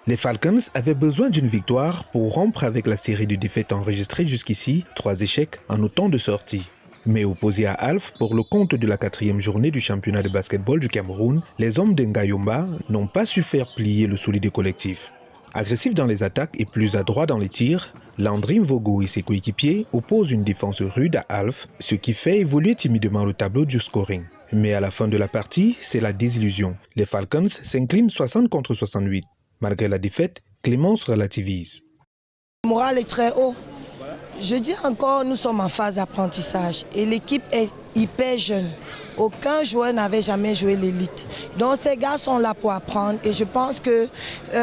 Les Falcons avaient besoin d'une victoire pour rompre avec la série de défaites enregistrées jusqu'ici, 3 échecs en autant de sorties. Mais opposés à Alf pour le compte de la 4e journée du championnat de basketball du Cameroun, les hommes d'Ngayomba n'ont pas su faire plier le solide collectif. Agressif dans les attaques et plus adroit dans les tirs, Landry Mvogo et ses coéquipiers opposent une défense rude à Alf, ce qui fait évoluer timidement le tableau du scoring. Mais à la fin de la partie, c'est la désillusion. Les Falcons s'inclinent 60 contre 68. Malgré la défaite, Clémence relativise. Le moral est très haut. Je dis encore, nous sommes en phase d'apprentissage et l'équipe est hyper jeune. Aucun joueur n'avait jamais joué l'élite. Donc ces gars sont là pour apprendre et je pense que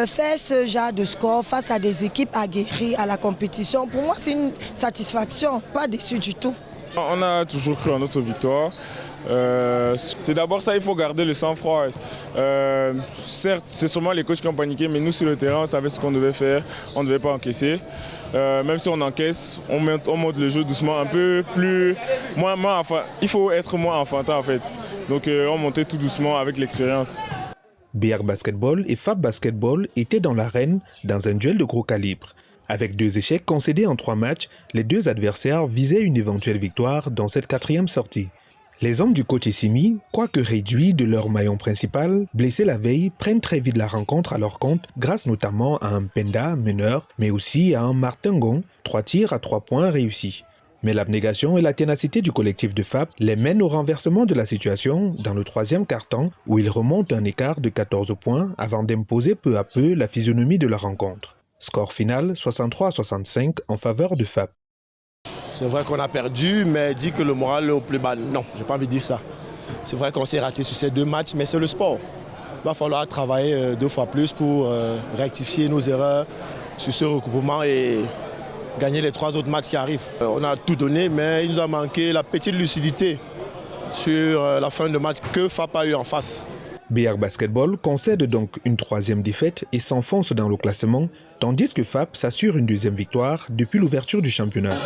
faire ce genre de score face à des équipes aguerries à la compétition, pour moi c'est une satisfaction, pas déçu du tout. On a toujours cru en notre victoire. C'est d'abord ça, il faut garder le sang-froid. Certes, c'est sûrement les coachs qui ont paniqué, mais nous sur le terrain, on savait ce qu'on devait faire, on ne devait pas encaisser. Même si on encaisse, on monte le jeu doucement, un peu plus... il faut être moins enfantin en fait. Donc on montait tout doucement avec l'expérience. BR Basketball et Fab Basketball étaient dans l'arène dans un duel de gros calibre. Avec 2 échecs concédés en 3 matchs, les 2 adversaires visaient une éventuelle victoire dans cette 4e sortie. Les hommes du coach Essimi, quoique réduits de leur maillon principal, blessés la veille, prennent très vite la rencontre à leur compte grâce notamment à un Penda meneur, mais aussi à un Martin Gong, 3 tirs à 3 points réussis. Mais l'abnégation et la ténacité du collectif de FAP les mènent au renversement de la situation dans le 3e quart-temps où ils remontent un écart de 14 points avant d'imposer peu à peu la physionomie de la rencontre. Score final 63-65 en faveur de FAP. C'est vrai qu'on a perdu, mais dit que le moral est au plus bas. Non, je n'ai pas envie de dire ça. C'est vrai qu'on s'est raté sur ces 2 matchs, mais c'est le sport. Il va falloir travailler 2 fois plus pour rectifier nos erreurs sur ce regroupement et gagner les 3 autres matchs qui arrivent. On a tout donné, mais il nous a manqué la petite lucidité sur la fin de match que FAP a eu en face. BR Basketball concède donc une 3e défaite et s'enfonce dans le classement, tandis que FAP s'assure une 2e victoire depuis l'ouverture du championnat.